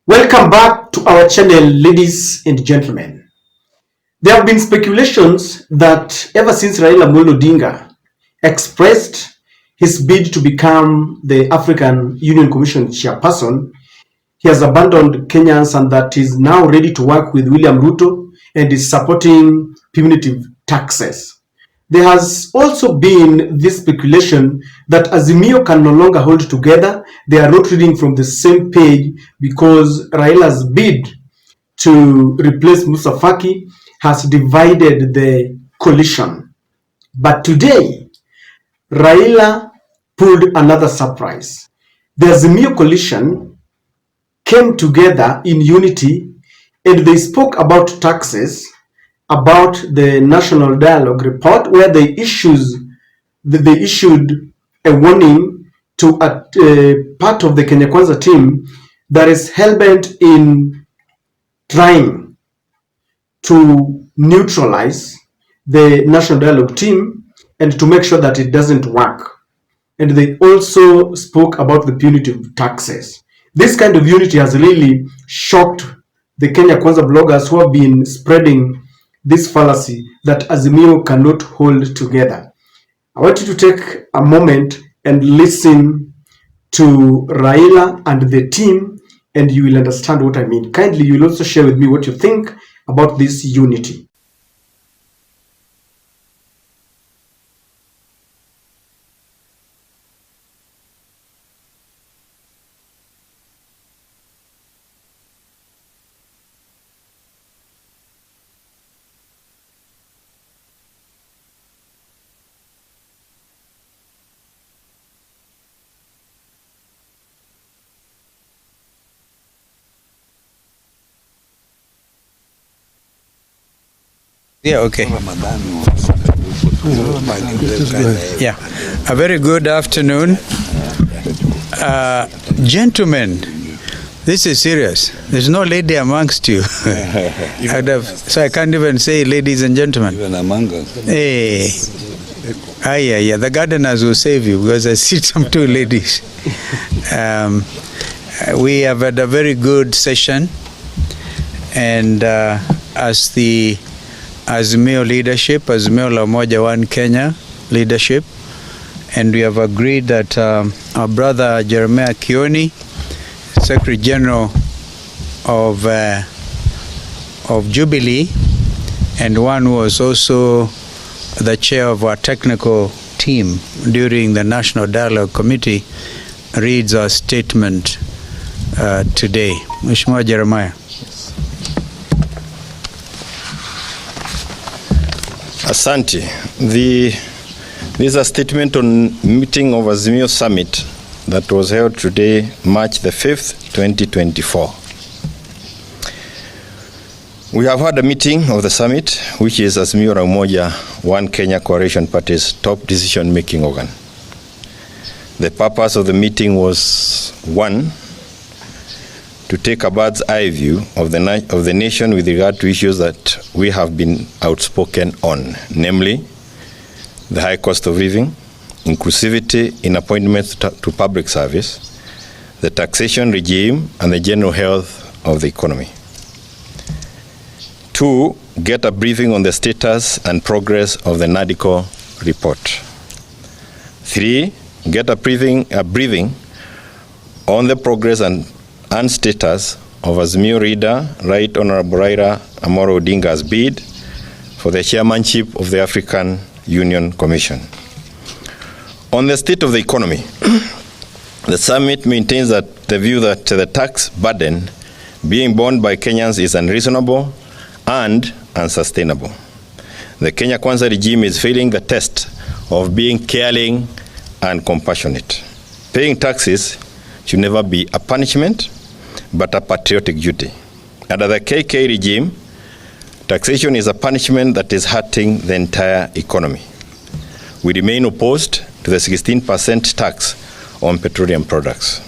Welcome back to our channel, ladies and gentlemen. There have been speculations that ever since Raila Odinga expressed his bid to become the African Union Commission chairperson, he has abandoned Kenyans and that he is now ready to work with William Ruto and is supporting punitive taxes. There has also been this speculation that Azimio can no longer hold together. They are not reading from the same page because Raila's bid to replace Musa Faki has divided the coalition. But today, Raila pulled another surprise. The Azimio coalition came together in unity and they spoke about taxes, about the National Dialogue Report, where they issued a warning to a part of the Kenya Kwanza team that is hell-bent in trying to neutralize the National Dialogue team and to make sure that it doesn't work. And they also spoke about the punitive taxes. This kind of unity has really shocked the Kenya Kwanza bloggers who have been spreading this fallacy that Azimio cannot hold together. I want you to take a moment and listen to Raila and the team, and you will understand what I mean. Kindly, you will also share with me what you think about this unity. Yeah, okay. Yeah, a very good afternoon. Gentlemen, this is serious. There's no lady amongst you. So I can't even say ladies and gentlemen. Even among us. Hey. Yeah. The gardeners will save you because I see some two ladies. We have had a very good session, and as the Azimio leadership, Azimio la Umoja One Kenya leadership, and we have agreed that our brother Jeremiah Kioni, Secretary General of Jubilee, and one who was also the chair of our technical team during the National Dialogue Committee, reads our statement today. Mheshimiwa Jeremiah. Asante. This is a statement on meeting of Azimio Summit that was held today, March the 5th, 2024. We have had a meeting of the summit, which is Azimio la Umoja One Kenya Coalition Party's top decision-making organ. The purpose of the meeting was, one, to take a bird's eye view of the nation with regard to issues that we have been outspoken on, namely the high cost of living, inclusivity in appointments to public service, the taxation regime, and the general health of the economy. Two, get a briefing on the status and progress of the NADCO report. Three, get a briefing on the progress and status of Azimio leader, Right Honorable Raila Amolo Odinga's bid for the chairmanship of the African Union Commission. On the state of the economy, the summit maintains that the view that the tax burden being borne by Kenyans is unreasonable and unsustainable. The Kenya Kwanza regime is failing the test of being caring and compassionate. Paying taxes should never be a punishment, but a patriotic duty. Under the KK regime, taxation is a punishment that is hurting the entire economy. We remain opposed to the 16% tax on petroleum products.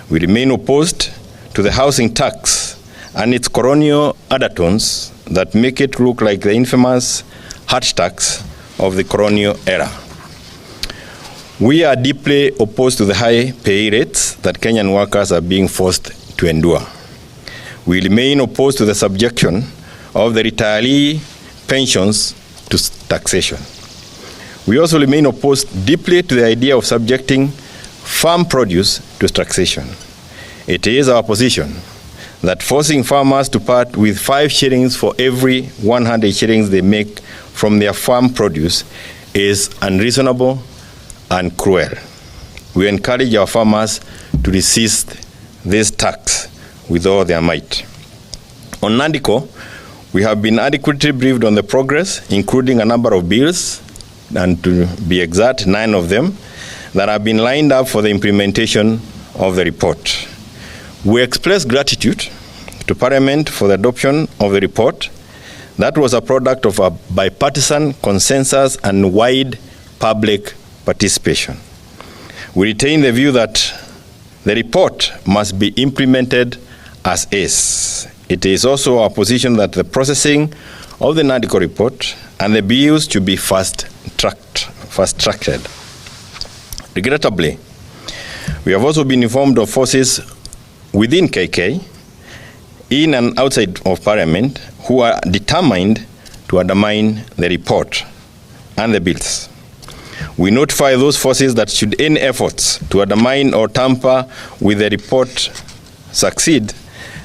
We remain opposed to the housing tax and its colonial undertones that make it look like the infamous hut tax of the colonial era. We are deeply opposed to the high pay rates that Kenyan workers are being forced to endure. We remain opposed to the subjection of the retiree pensions to taxation. We also remain opposed deeply to the idea of subjecting farm produce to taxation. It is our position that forcing farmers to part with 5 shillings for every 100 shillings they make from their farm produce is unreasonable and cruel. We encourage our farmers to resist this tax with all their might. On NADCO, we have been adequately briefed on the progress, including a number of bills, and to be exact, 9 of them, that have been lined up for the implementation of the report. We express gratitude to Parliament for the adoption of the report that was a product of a bipartisan consensus and wide public participation. We retain the view that the report must be implemented as is. It is also our position that the processing of the NADCO report and the bills should be fast-tracked. Regrettably, we have also been informed of forces within KK, in and outside of Parliament, who are determined to undermine the report and the bills. We notify those forces that should any efforts to undermine or tamper with the report succeed,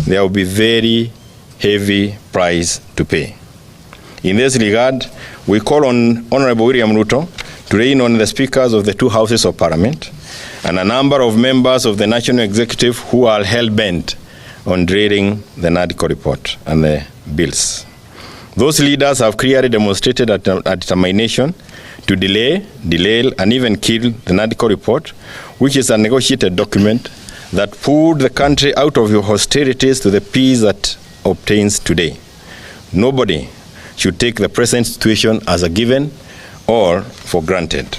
there will be very heavy price to pay. In this regard, we call on Honorable William Ruto to rein on the speakers of the 2 houses of Parliament and a number of members of the National Executive who are hell-bent on drilling the NADCO report and the bills. Those leaders have clearly demonstrated a determination to delay, and even kill the NADCO report, which is a negotiated document that pulled the country out of your hostilities to the peace that obtains today. Nobody should take the present situation as a given or for granted.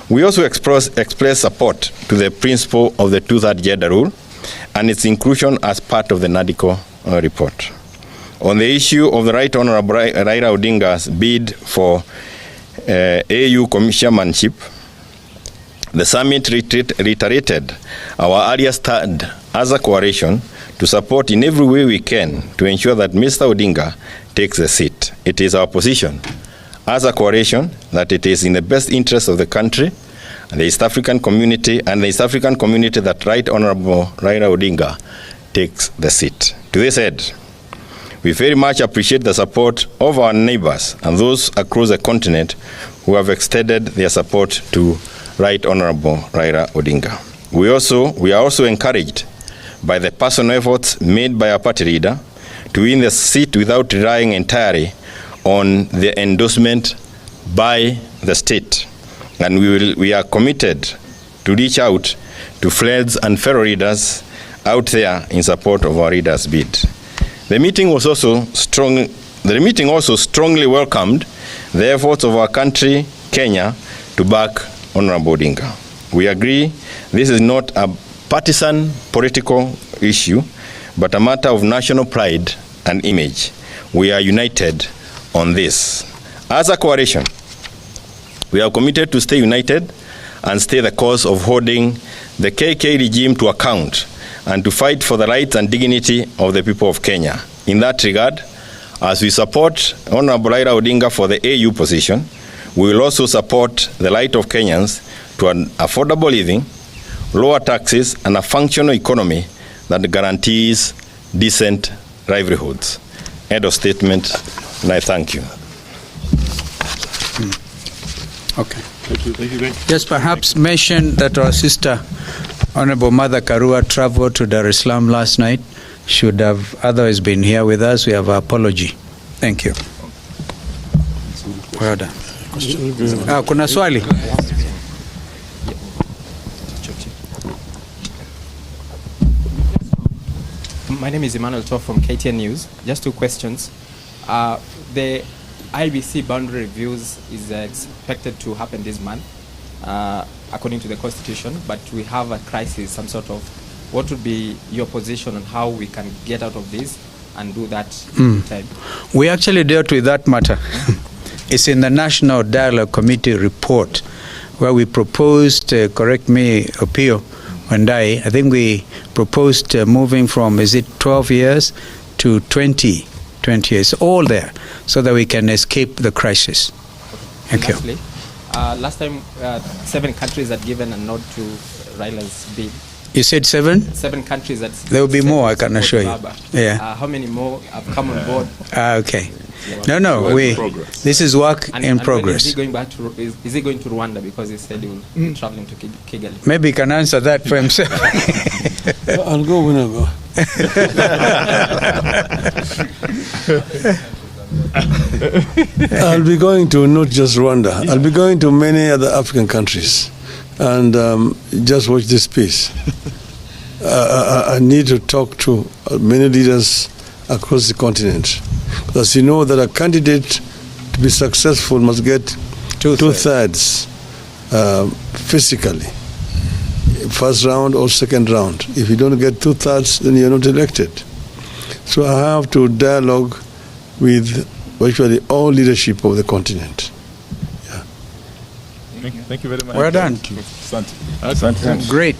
We also express support to the principle of the 2/3 gender rule and its inclusion as part of the NADCO report. On the issue of the Right Honorable Raila Odinga's bid for AU chairmanship, the summit reiterated our earlier stand as a coalition to support in every way we can to ensure that Mr. Odinga takes the seat. It is our position as a coalition that it is in the best interest of the country and the East African community that Right Honorable Raila Odinga takes the seat. To this end, we very much appreciate the support of our neighbors and those across the continent who have extended their support to Right Honorable Raila Odinga. We are also encouraged by the personal efforts made by our party leader to win the seat without relying entirely on the endorsement by the state. And we are committed to reach out to friends and fellow leaders out there in support of our leader's bid. The meeting also strongly welcomed the efforts of our country, Kenya, to back Honorable Odinga. We agree this is not a partisan political issue, but a matter of national pride and image. We are united on this. As a coalition, we are committed to stay united and stay the course of holding the KK regime to account and to fight for the rights and dignity of the people of Kenya. In that regard, as we support Honorable Raila Odinga for the AU position, we will also support the right of Kenyans to an affordable living, lower taxes, and a functional economy that guarantees decent livelihoods. End of statement, and I thank you. Okay. Thank you. Just perhaps mention that our sister, Honorable Mother Karua, traveled to Dar es Salaam last night. Should have otherwise been here with us. We have our apology. Thank you. Well done. Kuna swali? My name is Emmanuel Toff from KTN News. Just 2 questions. The IBC boundary reviews is expected to happen this month, according to the Constitution, but we have a crisis, some sort of. What would be your position on how we can get out of this and do that in time? We actually dealt with that matter. It's in the National Dialogue Committee report where we proposed, correct me, Opio, Wandai, I think we proposed moving from, is it 12 years to 20 years, all there, so that we can escape the crisis. Thank you. Lastly, last time, 7 countries had given a nod to Raila's bid. You said 7? 7 countries that There will be more, I can assure you. Baba. Yeah. How many more have come on board? Okay. No, this is work in progress. Is he going back to? Is he going to Rwanda because he said he will be traveling to Kigali? Maybe he can answer that for himself. I'll go when I go. I'll be going to not just Rwanda. I'll be going to many other African countries, and just watch this piece. I need to talk to many leaders across the continent, because you know that a candidate to be successful must get two-thirds physically, first round or second round. If you don't get 2/3, then you're not elected. So I have to dialogue with virtually all leadership of the continent. Yeah. Thank you very much. Well done. Great.